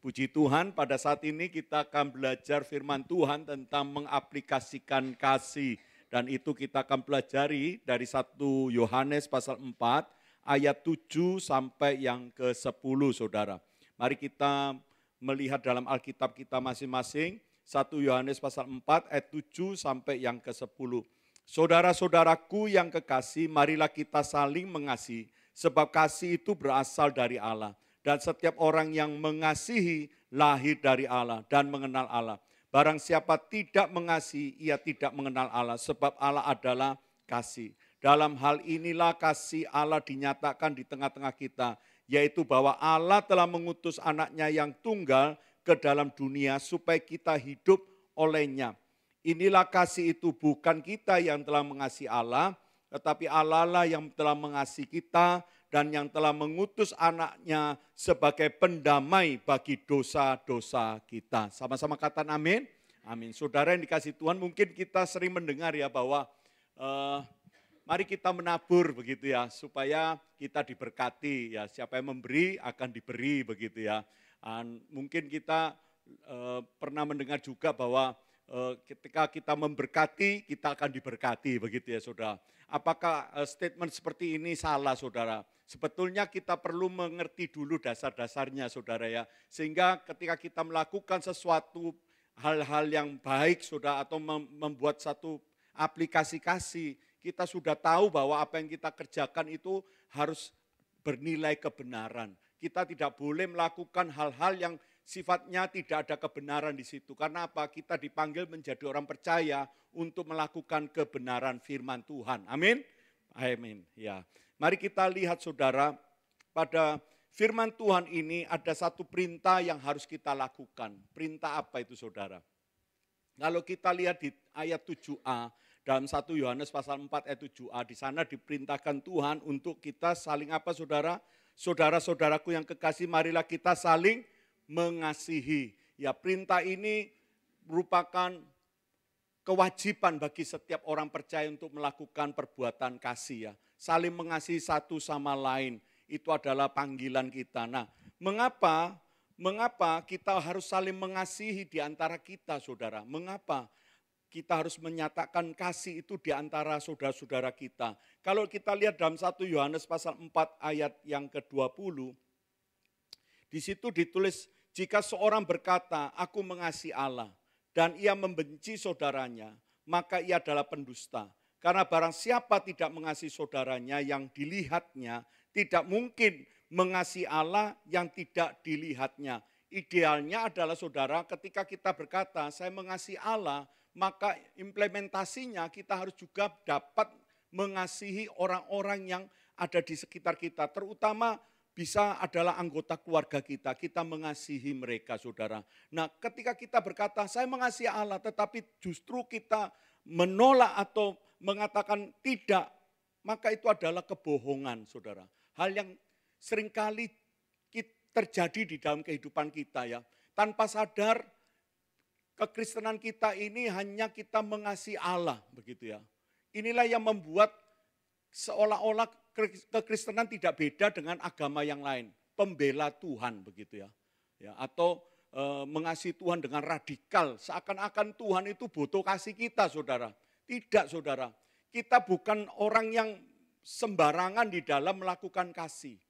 Puji Tuhan, pada saat ini kita akan belajar firman Tuhan tentang mengaplikasikan kasih. Dan itu kita akan pelajari dari 1 Yohanes pasal 4 ayat 7 sampai yang ke-10 saudara. Mari kita melihat dalam Alkitab kita masing-masing. 1 Yohanes pasal 4 ayat 7 sampai yang ke-10. Saudara-saudaraku yang kekasih, marilah kita saling mengasihi. Sebab kasih itu berasal dari Allah. Dan setiap orang yang mengasihi lahir dari Allah dan mengenal Allah. Barang siapa tidak mengasihi, ia tidak mengenal Allah. Sebab Allah adalah kasih. Dalam hal inilah kasih Allah dinyatakan di tengah-tengah kita. Yaitu bahwa Allah telah mengutus anaknya yang tunggal ke dalam dunia supaya kita hidup olehnya. Inilah kasih itu, bukan kita yang telah mengasihi Allah, tetapi Allah lah yang telah mengasihi kita dan yang telah mengutus anaknya sebagai pendamai bagi dosa-dosa kita. Sama-sama katakan amin. Amin. Saudara yang dikasihi Tuhan, mungkin kita sering mendengar ya bahwa mari kita menabur begitu ya, supaya kita diberkati ya. Siapa yang memberi akan diberi begitu ya. Dan mungkin kita pernah mendengar juga bahwa ketika kita memberkati, kita akan diberkati begitu ya saudara. Apakah statement seperti ini salah saudara? Sebetulnya kita perlu mengerti dulu dasar-dasarnya saudara ya. Sehingga ketika kita melakukan sesuatu hal-hal yang baik saudara atau membuat satu aplikasi kasih, kita sudah tahu bahwa apa yang kita kerjakan itu harus bernilai kebenaran. Kita tidak boleh melakukan hal-hal yang sifatnya tidak ada kebenaran di situ. Karena apa? Kita dipanggil menjadi orang percaya untuk melakukan kebenaran firman Tuhan. Amin? Amin. Ya. Mari kita lihat saudara, pada firman Tuhan ini ada satu perintah yang harus kita lakukan. Perintah apa itu saudara? Kalau kita lihat di ayat 7a, dalam 1 Yohanes pasal 4 ayat 7a, di sana diperintahkan Tuhan untuk kita saling apa saudara? Saudara-saudaraku yang kekasih, marilah kita saling mengasihi. Ya, perintah ini merupakan kewajiban bagi setiap orang percaya untuk melakukan perbuatan kasih ya. Saling mengasihi satu sama lain, itu adalah panggilan kita. Nah, mengapa kita harus saling mengasihi di antara kita saudara? Mengapa kita harus menyatakan kasih itu di antara saudara-saudara kita? Kalau kita lihat dalam 1 Yohanes pasal 4 ayat yang ke-20, di situ ditulis, jika seorang berkata, aku mengasihi Allah, dan ia membenci saudaranya, maka ia adalah pendusta. Karena barang siapa tidak mengasihi saudaranya yang dilihatnya, tidak mungkin mengasihi Allah yang tidak dilihatnya. Idealnya adalah saudara, ketika kita berkata, saya mengasihi Allah, maka implementasinya kita harus juga dapat mengasihi orang-orang yang ada di sekitar kita, terutama bisa adalah anggota keluarga kita, kita mengasihi mereka saudara. Nah ketika kita berkata saya mengasihi Allah tetapi justru kita menolak atau mengatakan tidak, maka itu adalah kebohongan saudara. Hal yang seringkali terjadi di dalam kehidupan kita ya. Tanpa sadar kekristenan kita ini hanya kita mengasihi Allah begitu ya. Inilah yang membuat seolah-olah kekristenan tidak beda dengan agama yang lain, pembela Tuhan begitu ya. Atau mengasihi Tuhan dengan radikal, seakan-akan Tuhan itu butuh kasih kita saudara. Tidak saudara, kita bukan orang yang sembarangan di dalam melakukan kasih.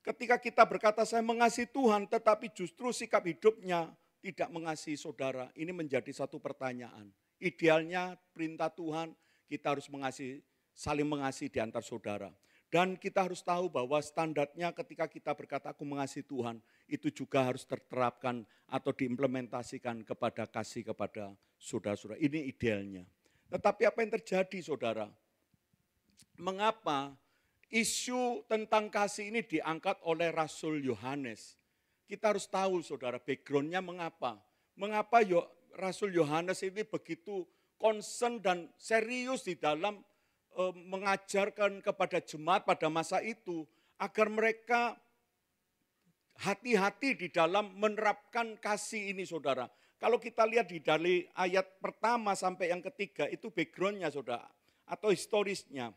Ketika kita berkata saya mengasihi Tuhan tetapi justru sikap hidupnya tidak mengasihi saudara, ini menjadi satu pertanyaan. Idealnya perintah Tuhan kita harus mengasihi, saling mengasihi di antar saudara. Dan kita harus tahu bahwa standarnya ketika kita berkata aku mengasihi Tuhan, itu juga harus terterapkan atau diimplementasikan kepada kasih kepada saudara-saudara. Ini idealnya. Tetapi apa yang terjadi saudara? Mengapa isu tentang kasih ini diangkat oleh Rasul Yohanes? Kita harus tahu saudara backgroundnya mengapa. Mengapa Rasul Yohanes ini begitu concern dan serius di dalam mengajarkan kepada jemaat pada masa itu agar mereka hati-hati di dalam menerapkan kasih ini saudara. Kalau kita lihat dari ayat pertama sampai yang ketiga itu backgroundnya saudara atau historisnya.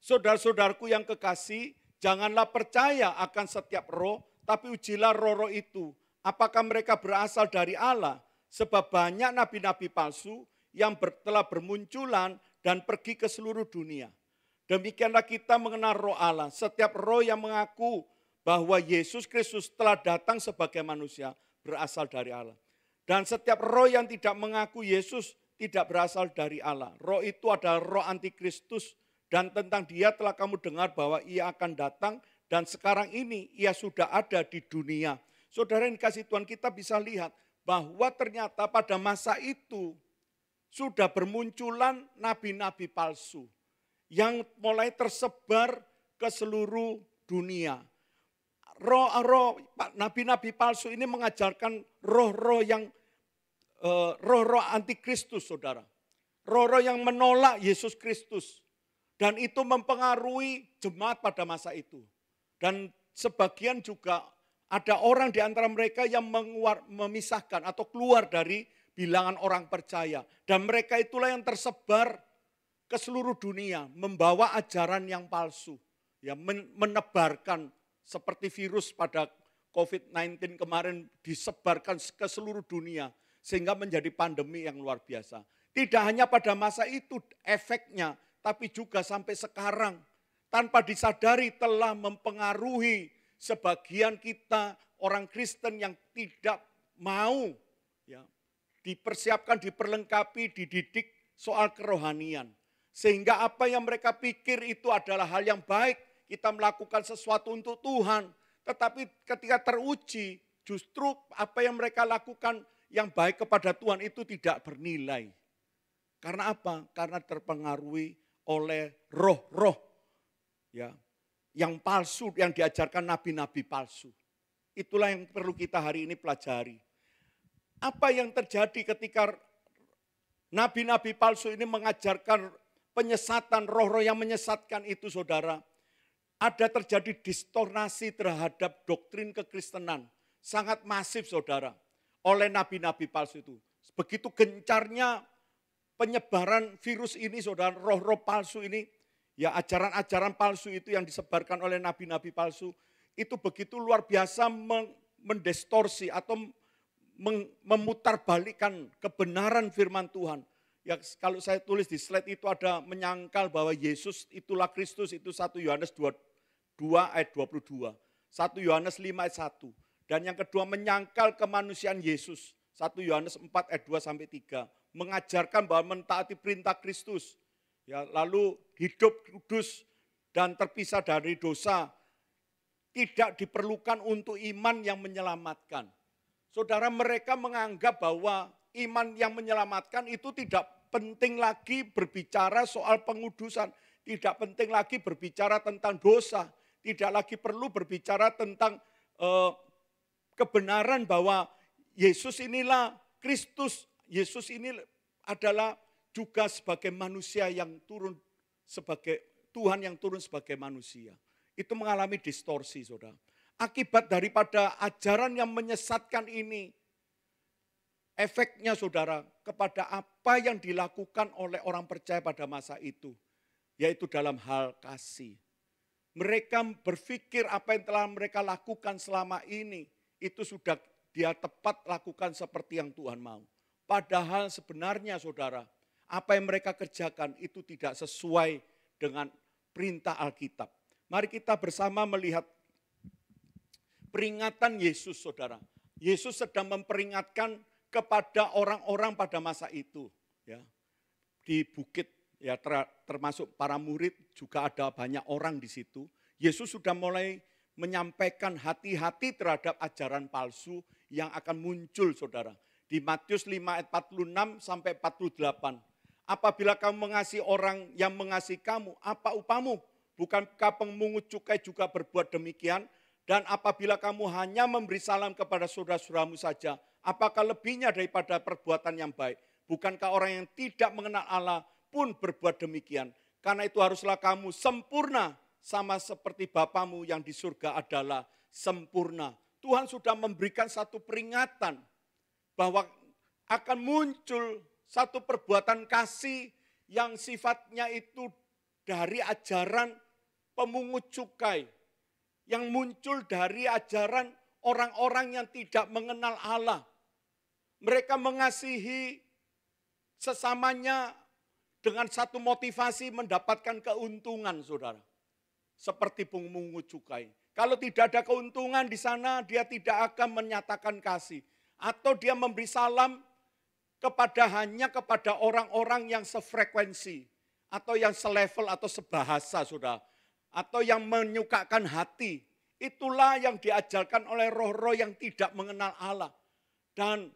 Saudara-saudaraku yang kekasih, janganlah percaya akan setiap roh, tapi ujilah roh-roh itu. Apakah mereka berasal dari Allah? Sebab banyak nabi-nabi palsu yang telah bermunculan dan pergi ke seluruh dunia. Demikianlah kita mengenal roh Allah. Setiap roh yang mengaku bahwa Yesus Kristus telah datang sebagai manusia berasal dari Allah. Dan setiap roh yang tidak mengaku Yesus tidak berasal dari Allah. Roh itu adalah roh antikristus dan tentang dia telah kamu dengar bahwa ia akan datang dan sekarang ini ia sudah ada di dunia. Saudara yang dikasih Tuhan, kita bisa lihat bahwa ternyata pada masa itu sudah bermunculan nabi-nabi palsu yang mulai tersebar ke seluruh dunia. Roh-roh nabi-nabi palsu ini mengajarkan roh-roh yang roh-roh antikristus, saudara. Roh-roh yang menolak Yesus Kristus. Dan itu mempengaruhi jemaat pada masa itu. Dan sebagian juga ada orang di antara mereka yang memisahkan atau keluar dari bilangan orang percaya. Dan mereka itulah yang tersebar ke seluruh dunia, membawa ajaran yang palsu. Ya, menebarkan seperti virus pada COVID-19 kemarin disebarkan ke seluruh dunia. Sehingga menjadi pandemi yang luar biasa. Tidak hanya pada masa itu efeknya, tapi juga sampai sekarang. Tanpa disadari telah mempengaruhi sebagian kita orang Kristen yang tidak mau ya, dipersiapkan, diperlengkapi, dididik soal kerohanian. Sehingga apa yang mereka pikir itu adalah hal yang baik, kita melakukan sesuatu untuk Tuhan. Tetapi ketika teruji, justru apa yang mereka lakukan yang baik kepada Tuhan itu tidak bernilai. Karena apa? Karena terpengaruhi oleh roh-roh ya, yang palsu, yang diajarkan nabi-nabi palsu. Itulah yang perlu kita hari ini pelajari. Apa yang terjadi ketika nabi-nabi palsu ini mengajarkan penyesatan, roh-roh yang menyesatkan itu, saudara. Ada terjadi distorsi terhadap doktrin kekristenan. Sangat masif, saudara, oleh nabi-nabi palsu itu. Begitu gencarnya penyebaran virus ini, saudara, roh-roh palsu ini, ya ajaran-ajaran palsu itu yang disebarkan oleh nabi-nabi palsu, itu begitu luar biasa mendistorsi atau memutarbalikkan kebenaran firman Tuhan. Ya, kalau saya tulis di slide itu ada menyangkal bahwa Yesus itulah Kristus, itu 1 Yohanes 2 ayat 22. 1 Yohanes 5 ayat 1. Dan yang kedua menyangkal kemanusiaan Yesus. 1 Yohanes 4 ayat 2 sampai 3. Mengajarkan bahwa mentaati perintah Kristus. Ya, lalu hidup kudus dan terpisah dari dosa tidak diperlukan untuk iman yang menyelamatkan. Saudara, mereka menganggap bahwa iman yang menyelamatkan itu tidak penting lagi berbicara soal pengudusan, tidak penting lagi berbicara tentang dosa, tidak lagi perlu berbicara tentang kebenaran bahwa Yesus inilah Kristus, Yesus ini adalah juga sebagai manusia yang turun sebagai Tuhan yang turun sebagai manusia. Itu mengalami distorsi, saudara. Akibat daripada ajaran yang menyesatkan ini, efeknya, saudara, kepada apa yang dilakukan oleh orang percaya pada masa itu, yaitu dalam hal kasih. Mereka berpikir apa yang telah mereka lakukan selama ini, itu sudah dia tepat lakukan seperti yang Tuhan mau. Padahal sebenarnya, saudara, apa yang mereka kerjakan itu tidak sesuai dengan perintah Alkitab. Mari kita bersama melihat peringatan Yesus, saudara. Yesus sedang memperingatkan kepada orang-orang pada masa itu. Ya, di bukit, ya, termasuk para murid, juga ada banyak orang di situ. Yesus sudah mulai menyampaikan hati-hati terhadap ajaran palsu yang akan muncul, saudara. Di Matius 5 ayat 46 sampai 48. Apabila kamu mengasihi orang yang mengasihi kamu, apa upamu? Bukankah pemungut cukai juga berbuat demikian? Dan apabila kamu hanya memberi salam kepada saudara-saudaramu saja, apakah lebihnya daripada perbuatan yang baik? Bukankah orang yang tidak mengenal Allah pun berbuat demikian? Karena itu haruslah kamu sempurna sama seperti Bapamu yang di surga adalah sempurna. Tuhan sudah memberikan satu peringatan bahwa akan muncul satu perbuatan kasih yang sifatnya itu dari ajaran pemungut cukai. yang muncul dari ajaran orang-orang yang tidak mengenal Allah. Mereka mengasihi sesamanya dengan satu motivasi mendapatkan keuntungan, saudara. Seperti pungut cukai. Kalau tidak ada keuntungan di sana, dia tidak akan menyatakan kasih. Atau dia memberi salam hanya kepada orang-orang yang sefrekuensi. Atau yang selevel atau sebahasa, saudara. Atau yang menyukakan hati. Itulah yang diajarkan oleh roh-roh yang tidak mengenal Allah. Dan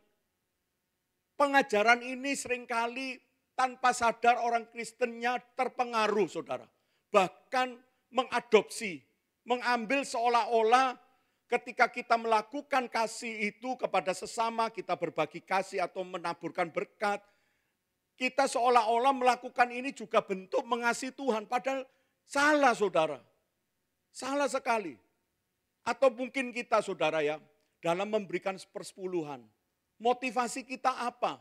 pengajaran ini seringkali tanpa sadar orang Kristennya terpengaruh, saudara. Bahkan mengadopsi, mengambil seolah-olah ketika kita melakukan kasih itu kepada sesama, kita berbagi kasih atau menaburkan berkat, kita seolah-olah melakukan ini juga bentuk mengasihi Tuhan. Padahal salah, saudara. Salah sekali. Atau mungkin kita, saudara ya, dalam memberikan persepuluhan. Motivasi kita apa?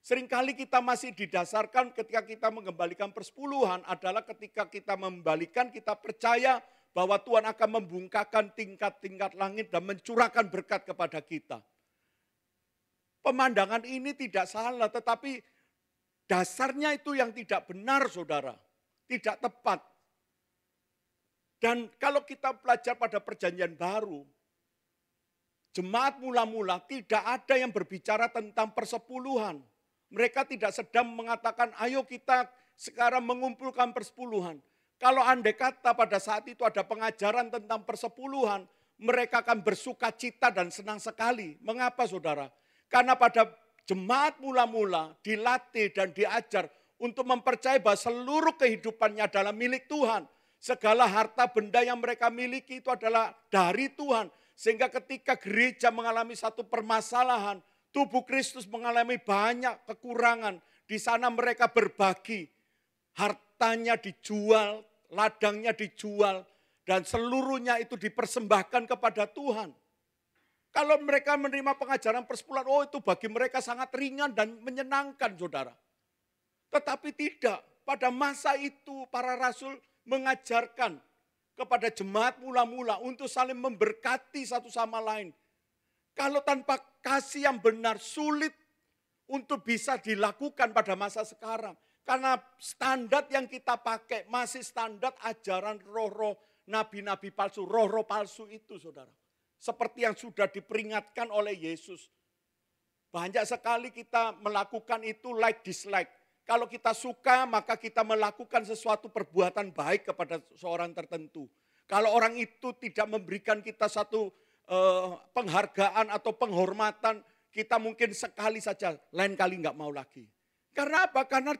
Seringkali kita masih didasarkan ketika kita mengembalikan persepuluhan adalah ketika kita membalikan, kita percaya bahwa Tuhan akan membungkakan tingkat-tingkat langit dan mencurahkan berkat kepada kita. Pemandangan ini tidak salah, tetapi dasarnya itu yang tidak benar, saudara. Tidak tepat. Dan kalau kita belajar pada perjanjian baru, jemaat mula-mula tidak ada yang berbicara tentang persepuluhan. Mereka tidak sedang mengatakan, ayo kita sekarang mengumpulkan persepuluhan. Kalau andai kata pada saat itu ada pengajaran tentang persepuluhan, mereka akan bersuka cita dan senang sekali. Mengapa, saudara? Karena pada jemaat mula-mula dilatih dan diajar untuk mempercayai bahwa seluruh kehidupannya adalah milik Tuhan. Segala harta benda yang mereka miliki itu adalah dari Tuhan. Sehingga ketika gereja mengalami satu permasalahan, tubuh Kristus mengalami banyak kekurangan. Di sana mereka berbagi. Hartanya dijual, ladangnya dijual. Dan seluruhnya itu dipersembahkan kepada Tuhan. Kalau mereka menerima pengajaran persepuluhan, oh itu bagi mereka sangat ringan dan menyenangkan, saudara. Tetapi tidak. Pada masa itu para rasul mengajarkan kepada jemaat mula-mula untuk saling memberkati satu sama lain. Kalau tanpa kasih yang benar, sulit untuk bisa dilakukan pada masa sekarang. Karena standar yang kita pakai masih standar ajaran roh-roh nabi-nabi palsu, roh-roh palsu itu, saudara. Seperti yang sudah diperingatkan oleh Yesus. Banyak sekali kita melakukan itu like dislike. Kalau kita suka, maka kita melakukan sesuatu perbuatan baik kepada seorang tertentu. Kalau orang itu tidak memberikan kita satu penghargaan atau penghormatan, kita mungkin sekali saja, lain kali nggak mau lagi. Karena apa? Karena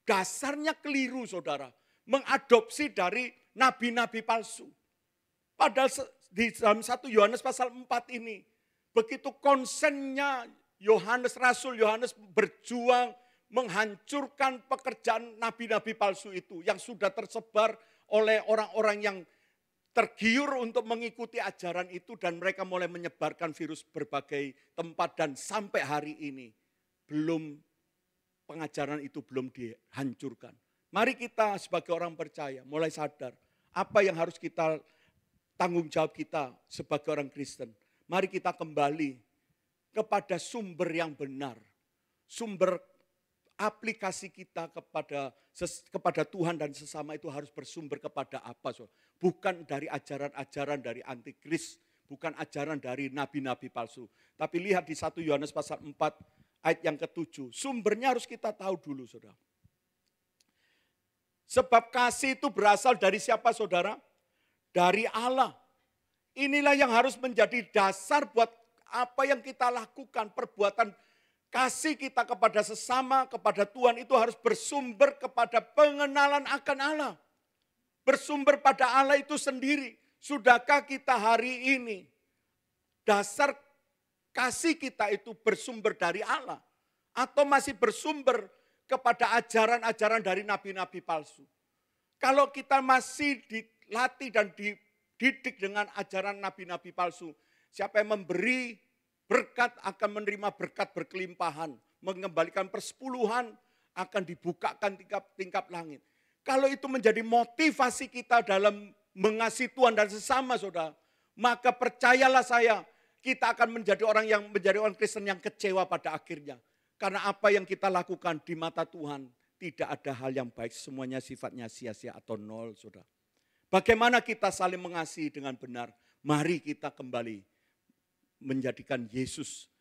dasarnya keliru, saudara. Mengadopsi dari nabi-nabi palsu. Padahal di dalam 1 Yohanes pasal 4 ini, begitu konsennya Rasul Yohanes berjuang menghancurkan pekerjaan nabi-nabi palsu itu yang sudah tersebar oleh orang-orang yang tergiur untuk mengikuti ajaran itu dan mereka mulai menyebarkan virus berbagai tempat dan sampai hari ini pengajaran itu belum dihancurkan. Mari kita sebagai orang percaya mulai sadar apa yang harus kita tanggung jawab kita sebagai orang Kristen. Mari kita kembali kepada sumber yang benar. Sumber aplikasi kita kepada Tuhan dan sesama itu harus bersumber kepada apa? Bukan dari ajaran-ajaran dari antikris, bukan ajaran dari nabi-nabi palsu. Tapi lihat di 1 Yohanes pasal 4 ayat yang ke-7. Sumbernya harus kita tahu dulu, saudara. Sebab kasih itu berasal dari siapa, saudara? Dari Allah. Inilah yang harus menjadi dasar buat apa yang kita lakukan, perbuatan kasih kita kepada sesama, kepada Tuhan itu harus bersumber kepada pengenalan akan Allah. Bersumber pada Allah itu sendiri. Sudahkah kita hari ini dasar kasih kita itu bersumber dari Allah? Atau masih bersumber kepada ajaran-ajaran dari nabi-nabi palsu? Kalau kita masih dilatih dan dididik dengan ajaran nabi-nabi palsu, siapa yang memberi berkat akan menerima berkat berkelimpahan. Mengembalikan persepuluhan akan dibukakan tingkap langit. Kalau itu menjadi motivasi kita dalam mengasihi Tuhan dan sesama, saudara, maka percayalah saya, kita akan menjadi orang Kristen yang kecewa pada akhirnya. Karena apa yang kita lakukan di mata Tuhan, tidak ada hal yang baik, semuanya sifatnya sia-sia atau nol, saudara. Bagaimana kita saling mengasihi dengan benar? Mari kita kembali menjadikan Yesus,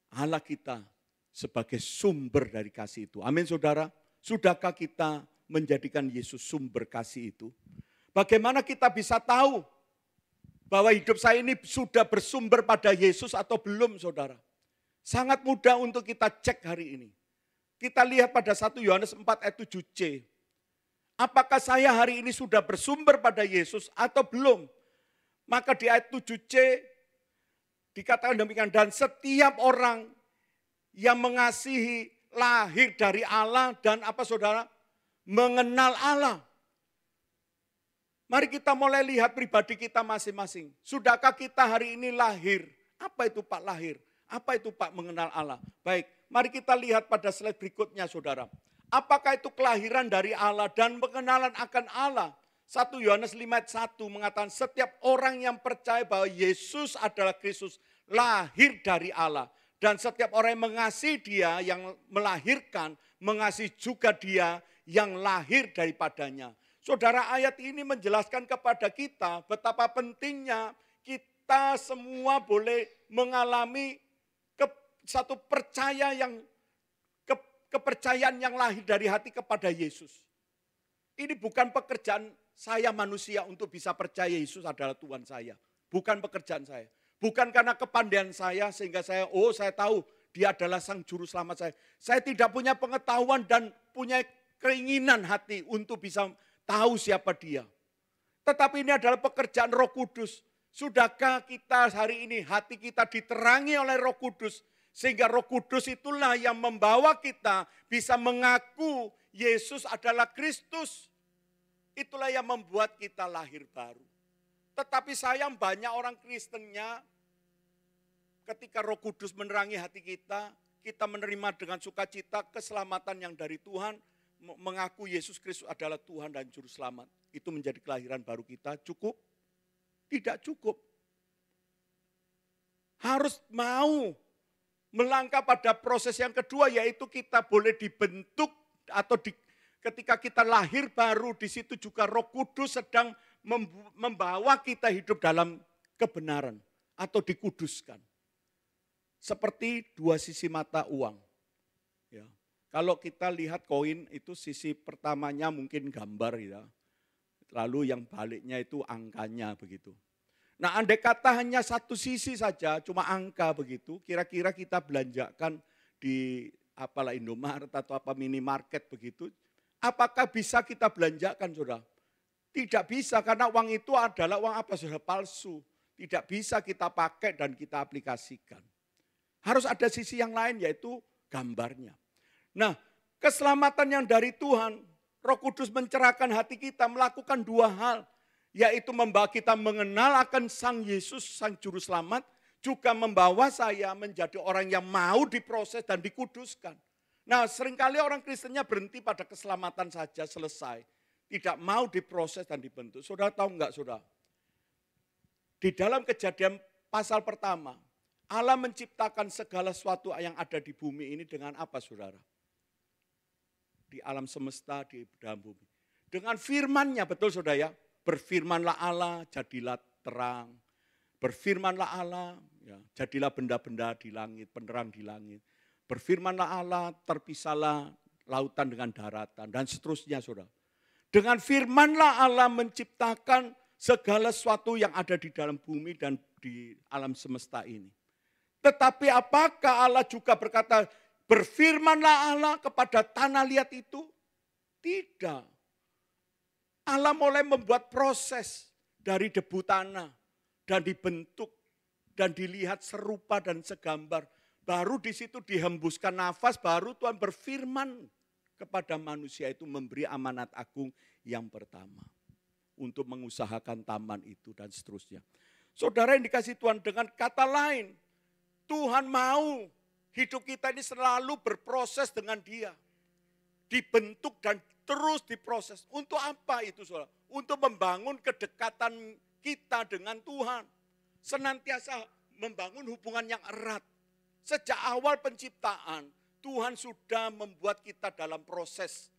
Allah kita, sebagai sumber dari kasih itu. Amin, saudara. Sudahkah kita menjadikan Yesus sumber kasih itu? Bagaimana kita bisa tahu bahwa hidup saya ini sudah bersumber pada Yesus atau belum, saudara? Sangat mudah untuk kita cek hari ini. Kita lihat pada 1 Yohanes 4 ayat 7c. Apakah saya hari ini sudah bersumber pada Yesus atau belum? Maka di ayat 7c dikatakan demikian, dan setiap orang yang mengasihi lahir dari Allah dan apa, saudara? Mengenal Allah. Mari kita mulai lihat pribadi kita masing-masing. Sudahkah kita hari ini lahir? Apa itu Pak lahir? Apa itu Pak mengenal Allah? Baik, mari kita lihat pada slide berikutnya, saudara. Apakah itu kelahiran dari Allah dan pengenalan akan Allah? 1 Yohanes 5 ayat 1 mengatakan setiap orang yang percaya bahwa Yesus adalah Kristus lahir dari Allah. Dan setiap orang yang mengasihi dia yang melahirkan, mengasihi juga dia yang lahir daripadanya. Saudara, ayat ini menjelaskan kepada kita betapa pentingnya kita semua boleh mengalami satu kepercayaan yang lahir dari hati kepada Yesus. Ini bukan pekerjaan saya manusia untuk bisa percaya Yesus adalah Tuhan saya. Bukan pekerjaan saya. Bukan karena kepandaian saya sehingga saya tahu dia adalah sang juru selamat saya. Saya tidak punya pengetahuan dan punya keinginan hati untuk bisa tahu siapa dia. Tetapi ini adalah pekerjaan Roh Kudus. Sudahkah kita hari ini hati kita diterangi oleh Roh Kudus sehingga Roh Kudus itulah yang membawa kita bisa mengaku Yesus adalah Kristus. Itulah yang membuat kita lahir baru. Tetapi sayang banyak orang Kristennya ketika Roh Kudus menerangi hati kita, kita menerima dengan sukacita keselamatan yang dari Tuhan, mengaku Yesus Kristus adalah Tuhan dan Juru Selamat. Itu menjadi kelahiran baru kita, cukup? Tidak cukup. Harus mau melangkah pada proses yang kedua, yaitu kita boleh dibentuk atau ketika kita lahir baru, di situ juga Roh Kudus sedang membawa kita hidup dalam kebenaran atau dikuduskan. Seperti dua sisi mata uang. Ya. Kalau kita lihat koin itu sisi pertamanya mungkin gambar ya. Lalu yang baliknya itu angkanya begitu. Nah, andai kata hanya satu sisi saja, cuma angka begitu, kira-kira kita belanjakan di Indomaret atau minimarket begitu, apakah bisa kita belanjakan, saudara? Tidak bisa, karena uang itu adalah uang saudara? Palsu. Tidak bisa kita pakai dan kita aplikasikan. Harus ada sisi yang lain, yaitu gambarnya. Nah, keselamatan yang dari Tuhan, Roh Kudus mencerahkan hati kita melakukan dua hal, yaitu membawa kita mengenal akan Sang Yesus, Sang Juru Selamat, juga membawa saya menjadi orang yang mau diproses dan dikuduskan. Nah, seringkali orang Kristennya berhenti pada keselamatan saja, selesai. Tidak mau diproses dan dibentuk. Saudara tahu enggak, saudara? Di dalam Kejadian pasal pertama, Allah menciptakan segala sesuatu yang ada di bumi ini dengan apa, saudara? Di alam semesta, di dalam bumi. Dengan firman-Nya, betul saudara ya? Berfirmanlah Allah, jadilah terang. Berfirmanlah Allah, ya, jadilah benda-benda di langit, penerang di langit. Berfirmanlah Allah, terpisahlah lautan dengan daratan, dan seterusnya, saudara. Dengan firmanlah Allah menciptakan segala sesuatu yang ada di dalam bumi dan di alam semesta ini. Tetapi apakah Allah juga berkata, berfirmanlah Allah kepada tanah liat itu? Tidak. Allah mulai membuat proses dari debu tanah dan dibentuk dan dilihat serupa dan segambar. Baru di situ dihembuskan nafas, baru Tuhan berfirman kepada manusia itu, memberi amanat agung yang pertama. Untuk mengusahakan taman itu dan seterusnya. Saudara yang dikasih Tuhan, dengan kata lain, Tuhan mau hidup kita ini selalu berproses dengan Dia. Dibentuk dan terus diproses. Untuk apa itu, saudara? untuk membangun kedekatan kita dengan Tuhan. Senantiasa membangun hubungan yang erat. Sejak awal penciptaan, Tuhan sudah membuat kita dalam proses.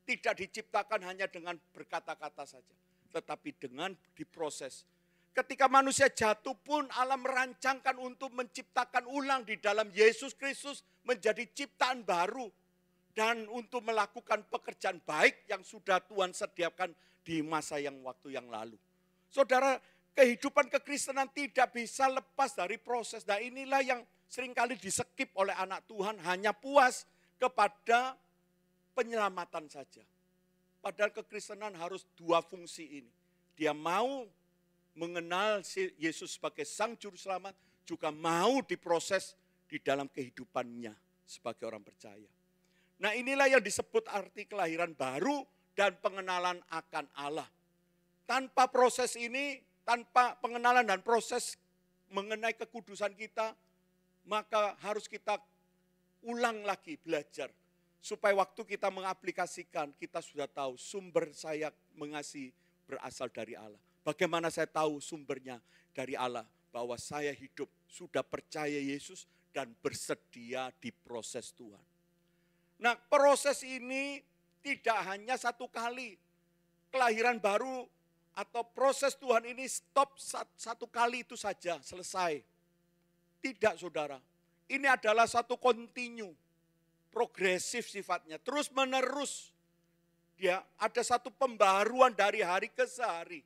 Tidak diciptakan hanya dengan berkata-kata saja, tetapi dengan diproses. Ketika manusia jatuh pun Allah merancangkan untuk menciptakan ulang di dalam Yesus Kristus menjadi ciptaan baru. Dan untuk melakukan pekerjaan baik yang sudah Tuhan sediakan di masa yang waktu yang lalu. Saudara, kehidupan kekristenan tidak bisa lepas dari proses. Nah inilah yang seringkali di-skip oleh anak Tuhan, hanya puas kepada penyelamatan saja. Padahal kekristenan harus dua fungsi ini. Dia mau mengenal Yesus sebagai Sang Juru Selamat, juga mau diproses di dalam kehidupannya sebagai orang percaya. Nah inilah yang disebut arti kelahiran baru dan pengenalan akan Allah. Tanpa proses ini, tanpa pengenalan dan proses mengenai kekudusan kita, maka harus kita ulang lagi belajar. Supaya waktu kita mengaplikasikan, kita sudah tahu sumber saya mengasihi berasal dari Allah. Bagaimana saya tahu sumbernya dari Allah? Bahwa saya hidup sudah percaya Yesus dan bersedia diproses Tuhan. Nah proses ini tidak hanya satu kali. Kelahiran baru atau proses Tuhan ini stop satu kali itu saja, selesai. Tidak saudara, ini adalah satu kontinu, progresif sifatnya, terus menerus. Dia ada satu pembaruan dari hari ke hari.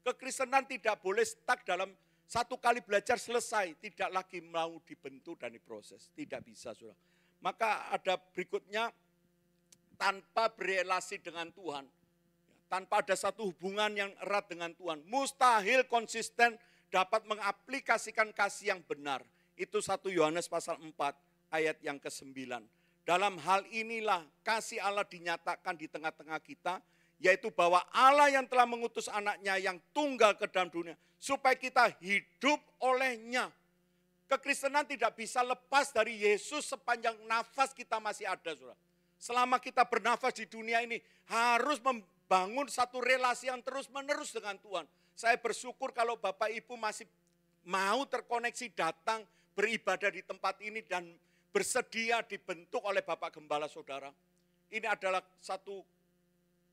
Kekristenan tidak boleh stuck dalam satu kali belajar selesai, tidak lagi mau dibentuk dan diproses, tidak bisa saudara. Maka ada berikutnya, tanpa berelasi dengan Tuhan, tanpa ada satu hubungan yang erat dengan Tuhan, mustahil konsisten dapat mengaplikasikan kasih yang benar. Itu 1 Yohanes pasal 4 ayat yang ke-9. Dalam hal inilah kasih Allah dinyatakan di tengah-tengah kita, yaitu bahwa Allah yang telah mengutus anaknya yang tunggal ke dalam dunia, supaya kita hidup olehnya. Kekristenan tidak bisa lepas dari Yesus sepanjang nafas kita masih ada, saudara. Selama kita bernafas di dunia ini, harus membangun satu relasi yang terus-menerus dengan Tuhan. Saya bersyukur kalau Bapak Ibu masih mau terkoneksi, datang, beribadah di tempat ini, dan bersedia dibentuk oleh Bapak Gembala saudara. Ini adalah satu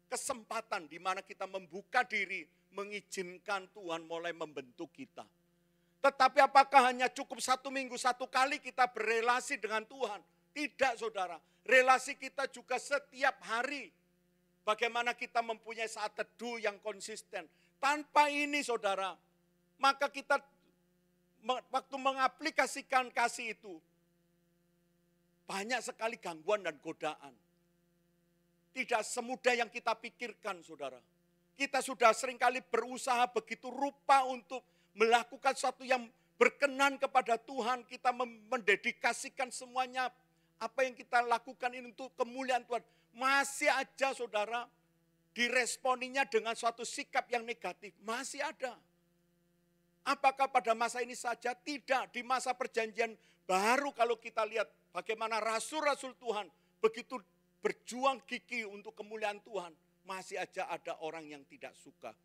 kesempatan di mana kita membuka diri, mengizinkan Tuhan mulai membentuk kita. Tetapi apakah hanya cukup 1 minggu, 1 kali kita berelasi dengan Tuhan? Tidak saudara, relasi kita juga setiap hari. Bagaimana kita mempunyai saat teduh yang konsisten. Tanpa ini saudara, maka kita waktu mengaplikasikan kasih itu, banyak sekali gangguan dan godaan. Tidak semudah yang kita pikirkan saudara. Kita sudah seringkali berusaha begitu rupa untuk melakukan sesuatu yang berkenan kepada Tuhan. Kita mendedikasikan semuanya, apa yang kita lakukan ini untuk kemuliaan Tuhan. Masih aja saudara, diresponinya dengan suatu sikap yang negatif. Masih ada. Apakah pada masa ini saja? Tidak. Di masa perjanjian baru kalau kita lihat bagaimana rasul-rasul Tuhan begitu berjuang gigih untuk kemuliaan Tuhan. Masih aja ada orang yang tidak suka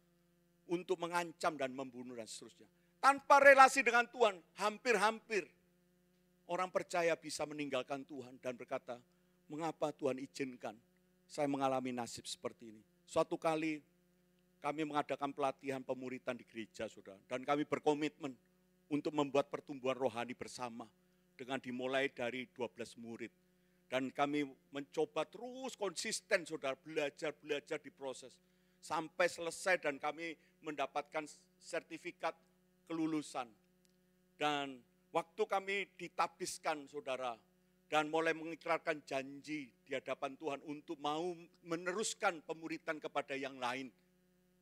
untuk mengancam dan membunuh dan seterusnya. Tanpa relasi dengan Tuhan, hampir-hampir orang percaya bisa meninggalkan Tuhan dan berkata, mengapa Tuhan izinkan saya mengalami nasib seperti ini. Suatu kali kami mengadakan pelatihan pemuritan di gereja, saudara. Dan kami berkomitmen untuk membuat pertumbuhan rohani bersama. Dengan dimulai dari 12 murid. Dan kami mencoba terus konsisten, saudara, belajar diproses. Sampai selesai dan kami mendapatkan sertifikat kelulusan. Dan waktu kami ditabiskan, saudara, dan mulai mengikrarkan janji di hadapan Tuhan untuk mau meneruskan pemuritan kepada yang lain.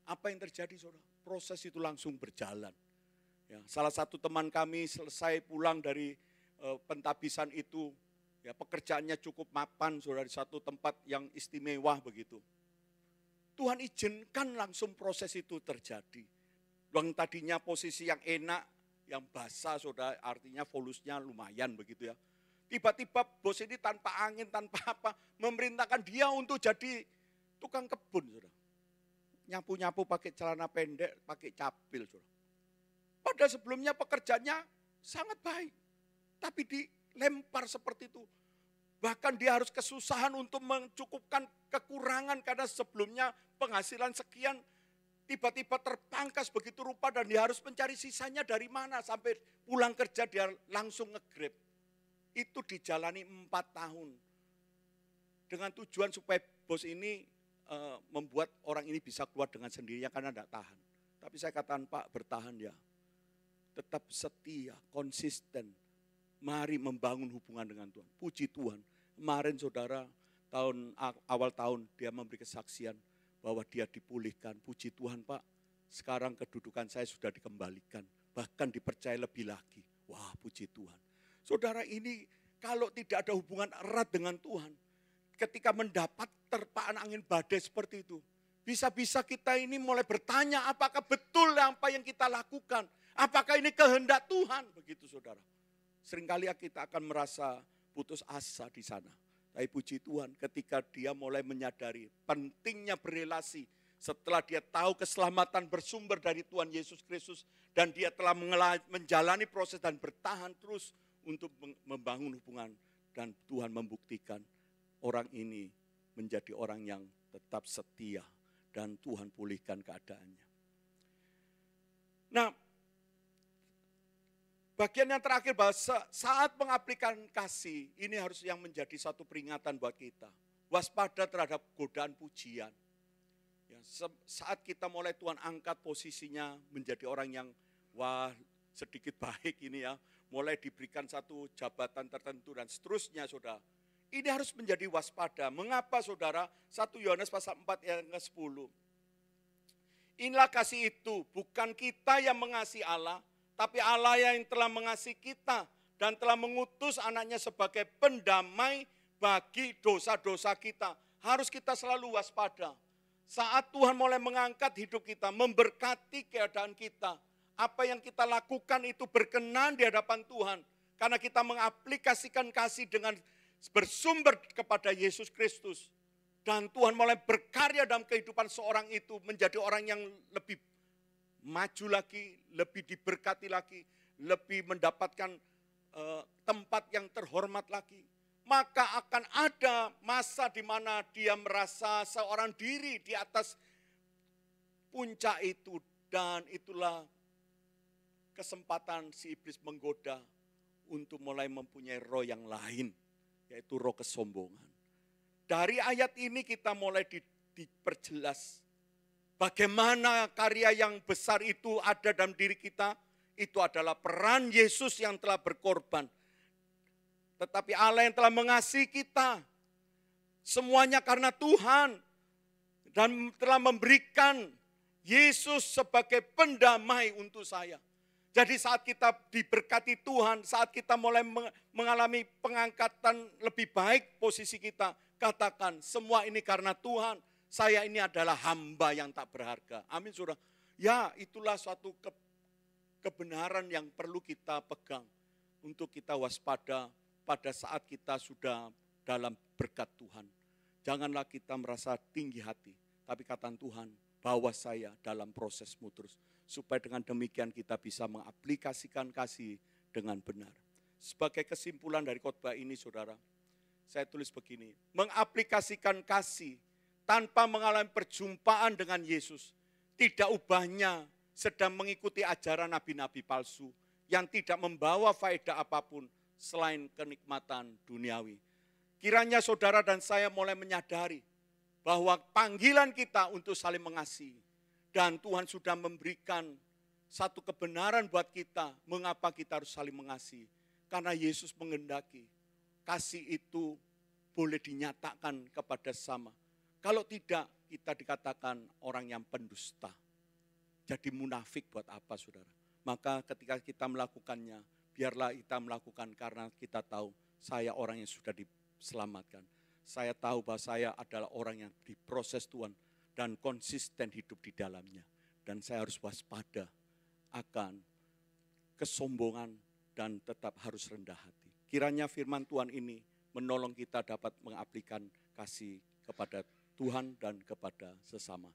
Apa yang terjadi saudara? Proses itu langsung berjalan. Ya, salah satu teman kami selesai pulang dari pentabisan itu, ya, pekerjaannya cukup mapan saudara, di satu tempat yang istimewa begitu. Tuhan izinkan langsung proses itu terjadi. Yang tadinya posisi yang enak, yang basah saudara, artinya volusnya lumayan begitu ya. Tiba-tiba bos ini tanpa angin, tanpa apa, memerintahkan dia untuk jadi tukang kebun saudara. nyapu-nyapu pakai celana pendek, pakai capil. Padahal sebelumnya pekerjaannya sangat baik. Tapi dilempar seperti itu. Bahkan dia harus kesusahan untuk mencukupkan kekurangan karena sebelumnya penghasilan sekian tiba-tiba terpangkas begitu rupa dan dia harus mencari sisanya dari mana sampai pulang kerja dia langsung nge-Grab. Itu dijalani 4 tahun. Dengan tujuan supaya bos ini membuat orang ini bisa keluar dengan sendirinya karena tidak tahan. Tapi saya katakan, Pak, bertahan ya. Tetap setia, konsisten. Mari membangun hubungan dengan Tuhan. Puji Tuhan. Kemarin saudara, awal tahun dia memberi kesaksian bahwa dia dipulihkan. Puji Tuhan, Pak. Sekarang kedudukan saya sudah dikembalikan. Bahkan dipercaya lebih lagi. Wah, puji Tuhan. Saudara, ini kalau tidak ada hubungan erat dengan Tuhan, ketika mendapat terpaan angin badai seperti itu, bisa-bisa kita ini mulai bertanya apakah betul apa yang kita lakukan. Apakah ini kehendak Tuhan? Begitu saudara. Seringkali kita akan merasa putus asa di sana. Tapi puji Tuhan ketika dia mulai menyadari pentingnya berelasi. Setelah dia tahu keselamatan bersumber dari Tuhan Yesus Kristus. Dan dia telah menjalani proses dan bertahan terus untuk membangun hubungan. Dan Tuhan membuktikan orang ini menjadi orang yang tetap setia. Dan Tuhan pulihkan keadaannya. Nah, bagian yang terakhir bahwa saat mengaplikasikan kasih, ini harus yang menjadi satu peringatan buat kita. Waspada terhadap godaan pujian. Ya, saat kita mulai Tuhan angkat posisinya menjadi orang yang sedikit baik ini ya. Mulai diberikan satu jabatan tertentu dan seterusnya saudara. Ini harus menjadi waspada. Mengapa saudara? 1 Yohanes pasal 4 ayat ke-10. Inilah kasih itu, bukan kita yang mengasihi Allah, tapi Allah yang telah mengasihi kita dan telah mengutus anaknya sebagai pendamai bagi dosa-dosa kita. Harus kita selalu waspada. Saat Tuhan mulai mengangkat hidup kita, memberkati keadaan kita, apa yang kita lakukan itu berkenan di hadapan Tuhan. Karena kita mengaplikasikan kasih dengan bersumber kepada Yesus Kristus. Dan Tuhan mulai berkarya dalam kehidupan seorang itu menjadi orang yang lebih maju lagi, lebih diberkati lagi, lebih mendapatkan tempat yang terhormat lagi. Maka akan ada masa di mana dia merasa seorang diri di atas puncak itu. Dan itulah kesempatan si iblis menggoda untuk mulai mempunyai roh yang lain, yaitu roh kesombongan. Dari ayat ini kita mulai diperjelas bagaimana karya yang besar itu ada dalam diri kita. Itu adalah peran Yesus yang telah berkorban. Tetapi Allah yang telah mengasihi kita. Semuanya karena Tuhan. Dan telah memberikan Yesus sebagai pendamai untuk saya. Jadi saat kita diberkati Tuhan, saat kita mulai mengalami pengangkatan lebih baik posisi kita, katakan semua ini karena Tuhan. Saya ini adalah hamba yang tak berharga. Amin saudara. Ya, itulah suatu kebenaran yang perlu kita pegang. Untuk kita waspada pada saat kita sudah dalam berkat Tuhan. Janganlah kita merasa tinggi hati. Tapi kata Tuhan, bawa saya dalam prosesmu terus. Supaya dengan demikian kita bisa mengaplikasikan kasih dengan benar. Sebagai kesimpulan dari khotbah ini saudara, saya tulis begini. Mengaplikasikan kasih tanpa mengalami perjumpaan dengan Yesus, tidak ubahnya sedang mengikuti ajaran nabi-nabi palsu yang tidak membawa faedah apapun selain kenikmatan duniawi. Kiranya saudara dan saya mulai menyadari bahwa panggilan kita untuk saling mengasihi. Dan Tuhan sudah memberikan satu kebenaran buat kita, mengapa kita harus saling mengasihi. Karena Yesus menghendaki kasih itu boleh dinyatakan kepada sesama. Kalau tidak, kita dikatakan orang yang pendusta. Jadi munafik buat apa saudara? Maka ketika kita melakukannya, biarlah kita melakukan karena kita tahu saya orang yang sudah diselamatkan. Saya tahu bahwa saya adalah orang yang diproses Tuhan dan konsisten hidup di dalamnya. Dan saya harus waspada akan kesombongan dan tetap harus rendah hati. Kiranya firman Tuhan ini menolong kita dapat mengaplikasikan kasih kepada Tuhan dan kepada sesama.